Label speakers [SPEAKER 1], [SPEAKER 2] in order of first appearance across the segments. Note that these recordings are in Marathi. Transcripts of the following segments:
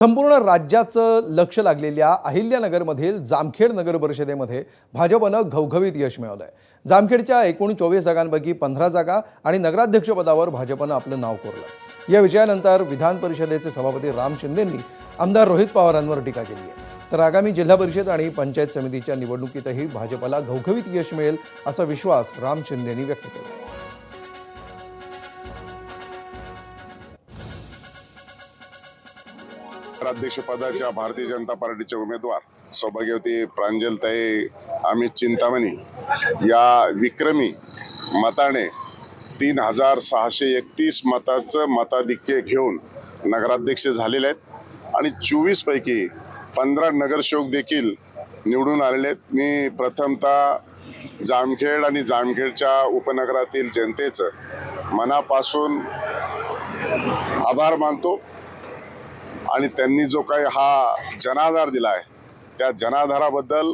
[SPEAKER 1] संपूर्ण राज्याचं लक्ष लागलेल्या अहिल्यानगरमधील जामखेड नगर परिषदेमध्ये भाजपनं घवघवीत यश मिळवलंय। जामखेडच्या एकूण 24 जागांपैकी 15 जागा आणि नगराध्यक्षपदावर भाजपनं आपलं नाव कोरलं। या विजयानंतर विधान परिषदेचे सभापती राम शिंदेंनी आमदार रोहित पवारांवर टीका केली आहे। तर आगामी जिल्हा परिषद आणि पंचायत समितीच्या निवडणुकीतही भाजपला घवघवीत यश मिळेल असा विश्वास राम शिंदेंनी व्यक्त केला।
[SPEAKER 2] अध्यक्षपदाच्या भारतीय जनता पार्टीचे उमेदवार सौभाग्यवती प्रांजलताई अमित चिंतामणी या विक्रमी मताने 3631 मताचं मताधिक्य घेऊन नगराध्यक्ष झालेले आहेत आणि 24 पैकी 15 नगरसेवक देखील निवडून आलेले आहेत। मी प्रथमतः जामखेड आणि जामखेडच्या उपनगरातील जनतेचं मनापासून आभार मानतो आणि त्यांनी जो काही हा जनाधार दिला आहे त्या जनाधाराबद्दल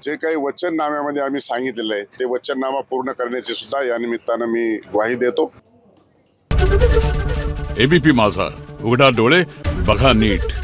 [SPEAKER 2] जे काही वचननाम्यामध्ये आम्ही सांगितलेलं आहे ते वचननामा पूर्ण करण्याची सुद्धा या निमित्तानं मी ग्वाही देतो।
[SPEAKER 3] एबीपी माझा, उघडा डोळे बघा नीट।